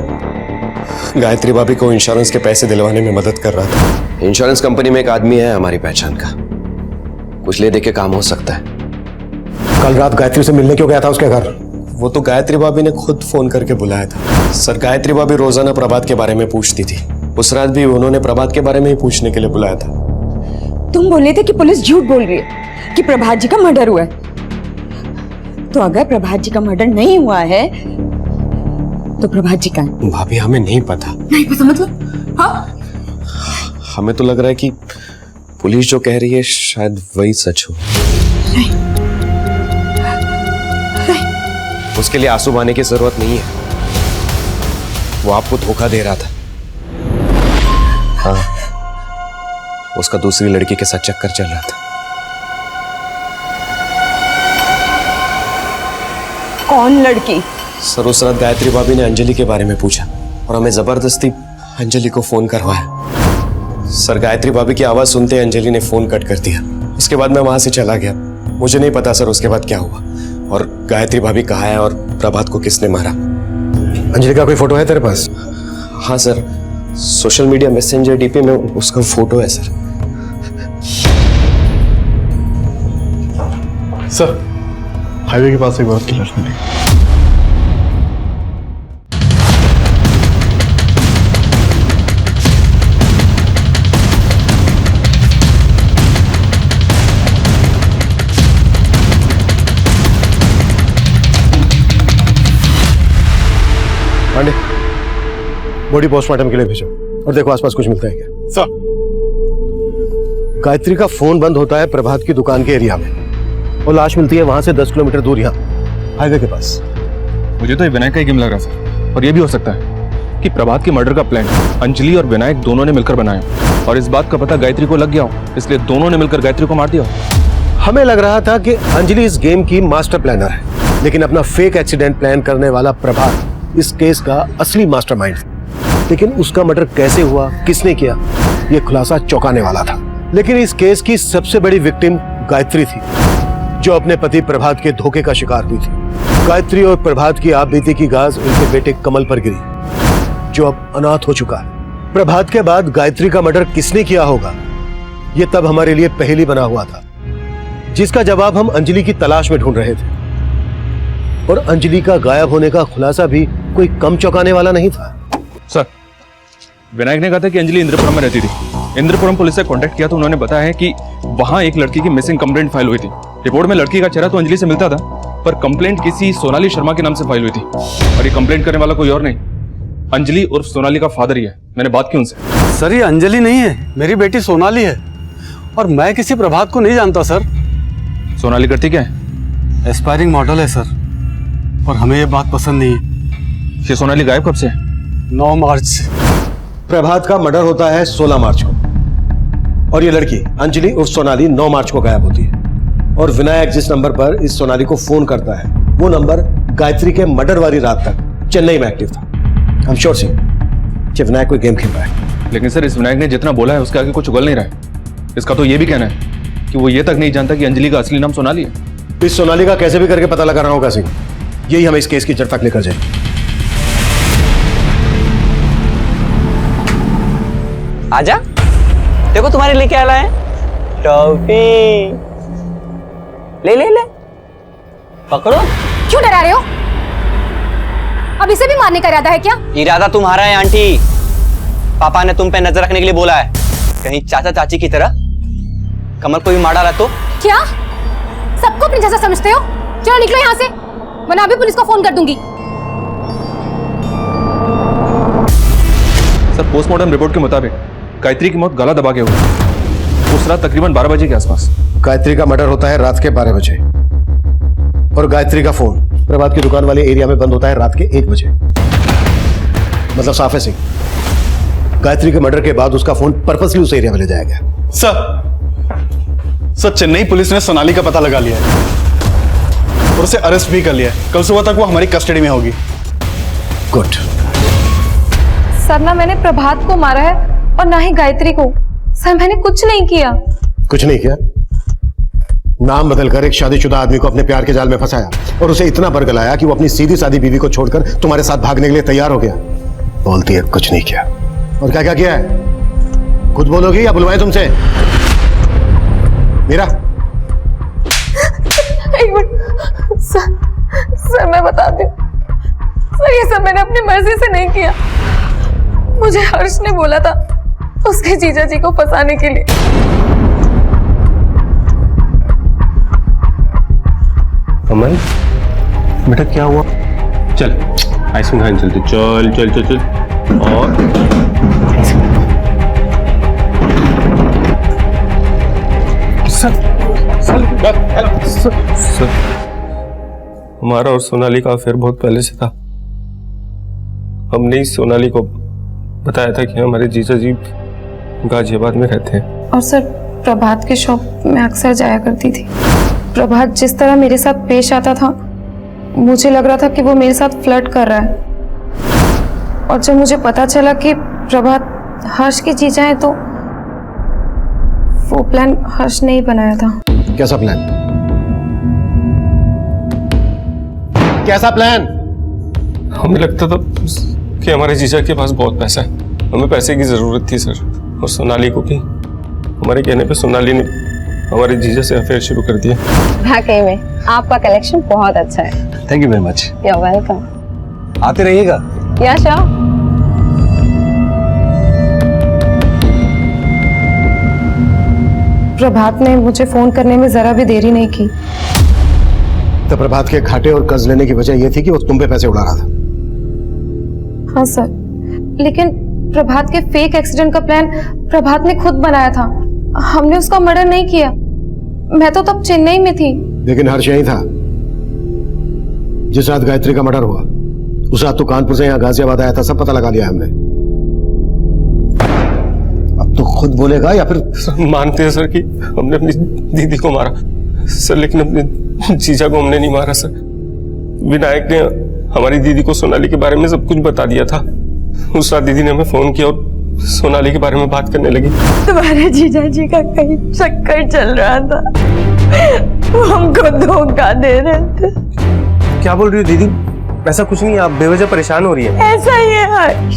गायत्री भाभी को इंश्योरेंस के पैसे दिलवाने में मदद कर रहा था। इंश्योरेंस कंपनी में एक आदमी है हमारी पहचान का, कुछ ले दे के काम हो सकता है। कल रात गायत्री से मिलने क्यों गया था उसके घर? वो तो गायत्री भाभी ने खुद फोन करके बुलाया था। सर गायत्री भाभी रोजाना प्रभात के बारे में पूछती थी। उस रात भी उन्होंने प्रभात के बारे में ही पूछने के लिए बुलाया था। तुम बोले थे कि पुलिस झूठ बोल रही है कि प्रभात जी का मर्डर हुआ है। तो अगर प्रभात जी का मर्डर नहीं हुआ है तो प्रभात जी का है? भाभी हमें नहीं पता। नहीं पता मतलब? हाँ हमें तो लग रहा है कि पुलिस जो कह रही है शायद वही सच हो। उसके लिए आंसू बहाने की जरूरत नहीं है। वो आपको धोखा दे रहा था। हाँ उसका दूसरी लड़की के साथ चक्कर चल रहा था। कौन लड़की? सर उस रात गायत्री भाभी ने अंजलि के बारे में पूछा और हमें जबरदस्ती अंजलि को फोन करवाया। सर गायत्री भाभी की आवाज सुनते अंजलि ने फोन कट कर दिया। उसके बाद मैं वहां से चला गया। मुझे नहीं पता सर उसके बाद क्या हुआ और गायत्री भाभी कहाँ है और प्रभात को किसने मारा। अंजलि का कोई फोटो है तेरे पास? हाँ sir social media messenger DP में उसका फोटो है सर। सर हाईवे के पास एक औरत की लाश मिली। पांडे बॉडी पोस्टमार्टम के लिए भेजो और देखो आसपास कुछ मिलता है क्या। सर गायत्री का फोन बंद होता है प्रभात की दुकान के एरिया में और लाश मिलती है वहां से 10 किलोमीटर दूर यहाँ हाईवे के पास। मुझे तो ये विनायक का ही गेम लग रहा सर। और ये भी हो सकता है कि प्रभात के मर्डर का प्लान अंजलि और विनायक दोनों ने मिलकर बनाया और इस बात का पता गायत्री को लग गया हो, इसलिए दोनों ने मिलकर गायत्री को मार दिया। हमें लग रहा था कि अंजलि इस गेम की मास्टर प्लानर है, लेकिन अपना फेक एक्सीडेंट प्लान करने वाला प्रभात इस केस का असली मास्टरमाइंड है। लेकिन उसका मर्डर कैसे हुआ, किसने किया, यह खुलासा चौंकाने वाला था। लेकिन इस केस की सबसे बड़ी विक्टिम गायत्री थी, जो अपने पति प्रभात के धोखे का शिकार हुई थी। गायत्री और प्रभात की आप बीती की गाज उनके बेटे कमल पर गिरी, जो अब अनाथ हो चुका है। प्रभात के बाद गायत्री का मर्डर किसने किया होगा, यह तब हमारे लिए पहेली बना हुआ था, जिसका जवाब हम अंजलि की तलाश में ढूंढ रहे थे। और अंजलि का गायब होने का खुलासा भी कोई कम चौंकाने वाला नहीं था। सर विनायक ने कहा था कि अंजलि इंद्रपुरम में रहती थी। इंद्रपुरम पुलिस से कांटेक्ट किया तो उन्होंने बताया है कि वहां एक लड़की की मिसिंग कंप्लेंट फाइल हुई थी। रिपोर्ट में लड़की का चेहरा तो अंजलि से मिलता था, पर कंप्लेंट किसी सोनाली शर्मा के नाम से फाइल हुई थी और ये कंप्लेंट करने वाला कोई और नहीं, अंजलि उर्फ सोनाली का फादर ही है। मैंने बात की उनसे। सर ये अंजलि नहीं है, मेरी बेटी सोनाली है और मैं किसी प्रभात को नहीं जानता सर। सोनाली करती क्या है? एस्पायरिंग मॉडल है सर, और हमें ये बात पसंद नहीं है। ये सोनाली गायब कब से? 9 मार्च से। प्रभात का मर्डर होता है 16 मार्च को और ये लड़की अंजलि उर्फ सोनाली 9 मार्च को गायब होती है। और विनायक जिस नंबर पर इस सोनाली को फोन करता है वो नंबर गायत्री के मर्डर वाली रात तक चेन्नई में एक्टिव था। हम श्योर सिंह कि विनायक कोई गेम खेल रहा है। लेकिन सर इस विनायक ने जितना बोला है उसके आगे कुछ उगल नहीं रहा है। इसका तो ये भी कहना है कि वो ये तक नहीं जानता कि अंजलि का असली नाम सोनाली है। इस सोनाली का कैसे भी करके पता लगा रहा होगा सिंह, यही हमें इस केस की जड़ तक लेकर जाएगी। आजा, देखो तुम्हारे लिए क्या लाए टॉफी। ले ले ले, पकड़ो। क्यों डरा रहे हो? अब इसे भी मारने का इरादा है क्या? इरादा तुम्हारा है आंटी, पापा ने तुम पे नजर रखने के लिए बोला है। कहीं चाचा चाची की तरह कमल को भी मार डाला तो? क्या सबको अपनी जैसा समझते हो? चलो निकलो यहाँ से। वरना अभी पुलिस को फोन कर दूंगी। सर, पोस्टमार्टम रिपोर्ट के मुताबिक गायत्री की मौत गला दबा के हुई। उस रात तकरीबन 12 बजे के आसपास। गायत्री का मर्डर होता है रात के 12 बजे और गायत्री का फोन प्रभात की दुकान वाले एरिया में बंद होता है रात के 1 बजे। मतलब साफ है सिंह, गायत्री के मर्डर के बाद उसका फोन पर्पसली उस एरिया में ले जाया गया। सर, चेन्नई पुलिस ने सोनाली का पता लगा लिया है और उसे अरेस्ट भी कर लिया है। कल सुबह तक वो हमारी कस्टडी में होगी। गुड। सर, ना मैंने प्रभात को मारा है और ना ही गायत्री को। सर, मैंने कुछ नहीं किया। कुछ नहीं किया? नाम बदलकर एक शादीशुदा आदमी को अपने प्यार के जाल में फंसाया और उसे इतना बरगलाया कि वो अपनी सीधी सादी बीवी को छोड़कर तुम्हारे साथ भागने के लिए तैयार हो गया। बोलती है कुछ नहीं किया। और क्या क्या किया है? खुद बोलोगी या बुलवाएं तुमसे? मीरा, एक मिनट। सर, मैं बताती हूँ। सर, ये सब मैंने अपनी मर्जी से नहीं किया। मुझे हर्ष ने बोला था उसके जीजा जी को फंसाने के लिए। कमल बेटा, क्या हुआ? चल आइसक्रीम खाने चलते। चल चल चल चल। और सर, हमारा और सोनाली का अफेयर बहुत पहले से था। हमने इस सोनाली को बताया था कि हमारे जीजा जी गाजियाबाद में रहते हैं। और सर, प्रभात के शॉप में अक्सर जाया करती थी। प्रभात जिस तरह मेरे साथ पेश आता था, मुझे लग रहा था कि वो मेरे साथ फ्लर्ट कर रहा है। और जब मुझे पता चला कि प्रभात हर्ष की जीजा है, तो वो प्लान हर्ष ने ही बनाया था। कैसा प्लान? कैसा प्लान? हमें लगता था कि हमारे जीजा के पास बहुत पैसा है, हमें पैसे की जरूरत थी सर। और सोनाली को भी हमारे कहने पे सोनाली ने हमारे जीजा से अफेयर शुरू कर दिया। वाकई में आपका कलेक्शन बहुत अच्छा है। Thank you very much. You welcome. आते रहिएगा। या श्योर। प्रभात ने मुझे फोन करने में जरा भी देरी नहीं की। तो प्रभात के घाटे और कर्ज लेने की वजह यह थी कि वो तुम पे पैसे उड़ा रहा था। हाँ सर, लेकिन प्रभात के फेक एक्सीडेंट का प्लान प्रभात ने खुद बनाया था। हमने उसका मर्डर नहीं किया। मैं तो तब चेन्नई में थी। लेकिन हर्ष यही था जिस रात गायत्री का मर्डर हुआ। उस रात तो कानपुर से यहाँ गाजियाबाद आया था, सब पता लगा लिया हमने। अब तो खुद बोलेगा या फिर? मानते हैं सर कि हमने अपनी दीदी को मारा सर, लेकिन अपने जीजा को हमने नहीं मारा सर। विनायक ने हमारी दीदी को सोनाली के बारे में सब कुछ बता दिया था। उस रात दीदी ने हमें फोन किया और सोनाली के बारे में बात करने लगी। तुम्हारे जीजा जी का कहीं चक्कर चल रहा था, वो हमको धोखा दे रहे थे। क्या बोल रही हो दीदी? ऐसा कुछ नहीं, आप बेवजह परेशान हो रही है। ऐसा ही है हर्ष,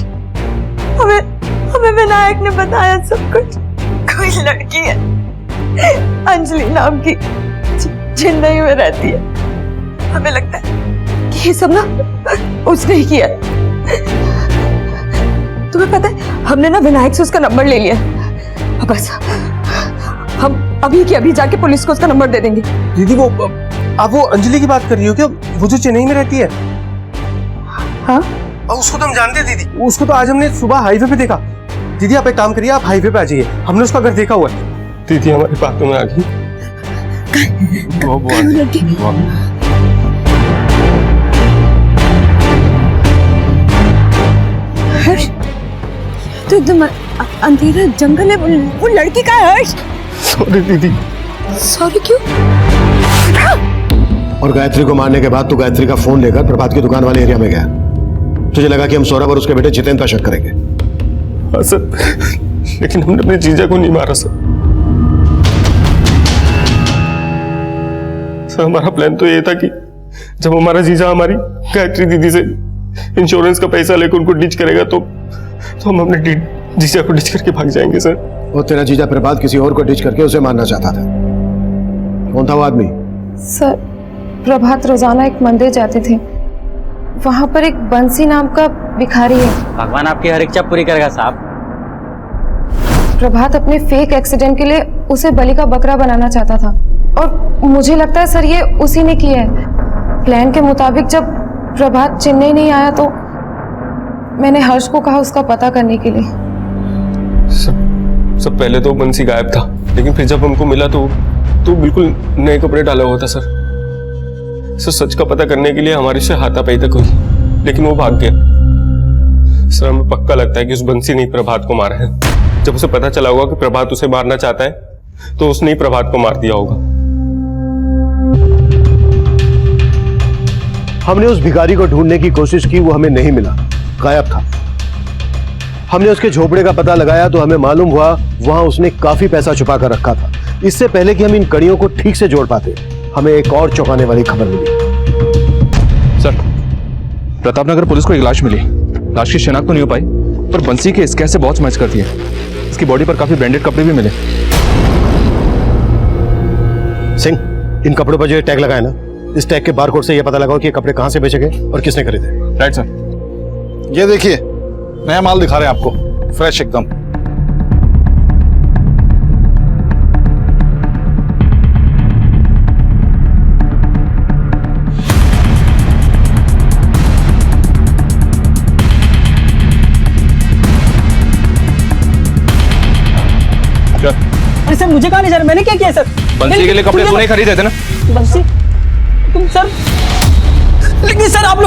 हमें विनायक ने बताया सब कुछ। कोई लड़की है अंजलि नाम की, चेन्नई में रहती है। हमें लगता है कि ये सब ना उसने ही किया। तुम्हें पता है, हमने ना विनायक से उसका नंबर ले लिया। बस हम अभी के अभी जाके पुलिस को उसका नंबर दे देंगे। दीदी वो आप वो अंजलि की बात कर रही हो क्या? वो जो चेन्नई में रहती है? हाँ, उसको तो हम जानते हैं दीदी। उसको तो आज हमने सुबह हाईवे पे देखा। दीदी आप एक काम करिए, आप हाईवे पे आ जाइए, हमने उसका घर देखा हुआ है। दीदी हमारी बातों में आ गई। हर्ष, तो एकदम अंधेरा जंगल है, वो लड़की का है। हर्ष, सॉरी दीदी। सॉरी क्यों? और गायत्री को मारने के बाद तू गायत्री का फोन लेकर प्रभात की दुकान वाले एरिया में गया। तुझे लगा कि हम सौरभ और उसके बेटे जितेंद्र पर शक करेंगे। हाँ सर, लेकिन हमने अपने जीजा को नहीं मारा सर। सर हमारा प्लान तो ये था कि जब हमारा जीजा हमारी गायत्री दीदी से इंश्योरेंस का पैसा लेकर उनको डिच करेगा तो हम अपने जीजा को डिच करके भाग जाएंगे सर। और तेरा जीजा प्रभात किसी और को डिच करके उसे मारना चाहता था। कौन था वो आदमी? सर, प्रभात रोजाना एक मंदिर जाते थे। वहां पर एक बंसी नाम का भिखारी है। भगवान आपकी हर इच्छा पूरी करेगा साहब। प्रभात अपने फेक एक्सीडेंट के लिए उसे बलि का बकरा बनाना चाहता था और मुझे लगता है सर ये उसी ने किया है, प्लान के मुताबिक जब प्रभात चेन्नई नहीं आया तो मैंने हर्ष को कहा उसका पता करने के लिए। सब पहले तो बंसी गायब था, लेकिन फिर जब हमको मिला तो बिल्कुल नए कपड़े डाला हुआ था सर। सच का पता करने के लिए हमारे से हाथापाई तक हुई, लेकिन वो भाग गया। सर हमें पक्का लगता है कि उस बंसी ने प्रभात को मारा है। जब उसे पता चला होगा कि प्रभात उसे मारना चाहता है तो उसने ही प्रभात को मार दिया होगा। हमने उस भिखारी को ढूंढने की कोशिश की, वो हमें नहीं मिला, गायब था। हमने उसके झोपड़े का पता लगाया तो हमें मालूम हुआ वहां उसने काफी पैसा छुपा कर रखा था। इससे पहले कि हम इन कड़ियों को ठीक से जोड़ पाते, हमें एक और चौंकाने वाली खबर मिली। सर, प्रतापनगर पुलिस को एक लाश मिली। लाश की शिनाख्त तो नहीं हो पाई, पर बंसी के स्केच से बहुत मैच करती है। इसकी बॉडी पर काफी ब्रांडेड कपड़े भी मिले। सिंह, इन कपड़ों पर जो टैग लगाया ना, इस टैग के बारकोड से यह पता लगाओ कि ये कपड़े कहां से बेचे गए और किसने खरीदे। Right sir. ये देखिए, नया माल दिखा रहे हैं आपको, फ्रेश एकदम। अरे सर, मुझे कहाँ ले जा रहे? मैंने क्या किया सर? बंसी के लिए कपड़े तूने खरीदे थे ना? बंसी? तुम सर, लेकिन सर आप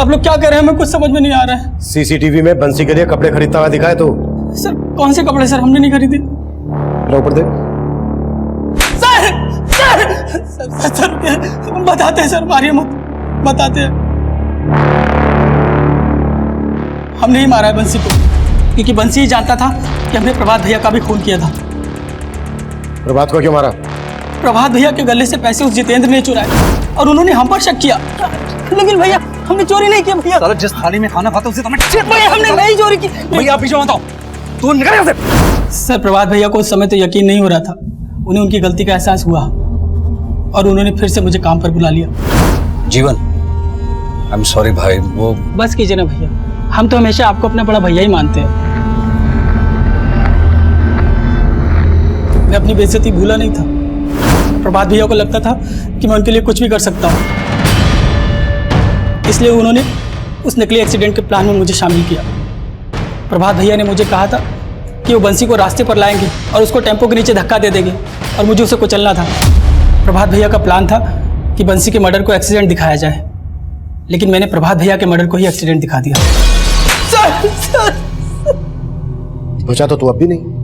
लोग क्या कर रहे हैं? हमें कुछ समझ में नहीं आ रहा है। सीसीटीवी में बंसी के लिए कपड़े खरीदता हुआ दिखा है तो? सर कौन से कपड़े सर? हमने नहीं खरीदे। ऊपर दे। सर सर सर सर बताते हैं सर, मारिए मत, बताते हैं। हमने ही मारा है बंसी को, क्योंकि बंसी ही जानता था कि हमने प्रभात भैया का भी खून किया था। प्रभात को क्यों मारा? प्रभात भैया के गले से पैसे उस जितेंद्र ने चुराए और उन्होंने हम पर शक किया। लेकिन भैया हमने चोरी नहीं की भैया। साला जिस थाली में खाना खाता उसे तो मैं भैया हमने नहीं चोरी की। भैया आप पीछे मत आओ, तू निकल यहाँ से। सर प्रभात भैया को उस समय तो यकीन नहीं हो रहा था। उन्हें उनकी गलती का एहसास हुआ और उन्होंने फिर से मुझे काम पर बुला लिया। जीवन, आई एम सॉरी भाई। वो बस कीजिए ना भैया, हम तो हमेशा आपको अपना बड़ा भैया ही मानते हैं। मैं अपनी बेइज्जती भूला नहीं था। प्रभात भैया को लगता था कि मैं उनके लिए कुछ भी कर सकता हूँ, इसलिए उन्होंने उस नकली एक्सीडेंट के प्लान में मुझे शामिल किया। प्रभात भैया ने मुझे कहा था कि वो बंसी को रास्ते पर लाएंगे और उसको टेम्पो के नीचे धक्का दे देंगे और मुझे उसे कुचलना था। प्रभात भैया का प्लान था कि बंसी के मर्डर को एक्सीडेंट दिखाया जाए, लेकिन मैंने प्रभात भैया के मर्डर को ही एक्सीडेंट दिखा दिया। Sir, sir. बचा तो तू अब भी नहीं।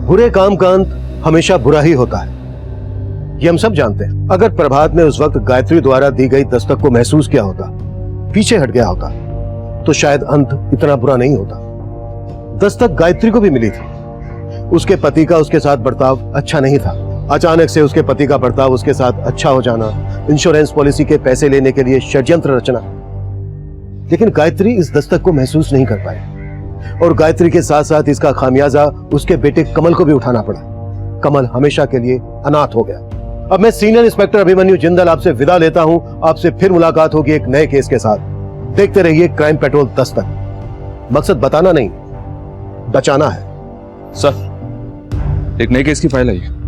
बुरे काम का अंत हमेशा बुरा ही होता है, ये हम सब जानते हैं। अगर प्रभात ने उस वक्त गायत्री द्वारा दी गई दस्तक को महसूस किया होता, पीछे हट गया होता, तो शायद अंत इतना बुरा नहीं होता। दस्तक गायत्री को भी मिली थी। उसके पति का उसके साथ बर्ताव अच्छा नहीं था। अचानक से उसके पति का बर्ताव उसके साथ अच्छा हो जाना, इंश्योरेंस पॉलिसी के पैसे लेने के लिए षड्यंत्र रचना। लेकिन गायत्री इस दस्तक को महसूस नहीं कर पाई और गायत्री के साथ साथ इसका खामियाजा उसके बेटे कमल को भी उठाना पड़ा। कमल हमेशा के लिए अनाथ हो गया। अब मैं सीनियर इंस्पेक्टर अभिमन्यु जिंदल आपसे विदा लेता हूं। आपसे फिर मुलाकात होगी एक नए केस के साथ। देखते रहिए क्राइम पेट्रोल दस्तक। मकसद बताना नहीं, बचाना है। सर, एक नए केस की फाइल आई है।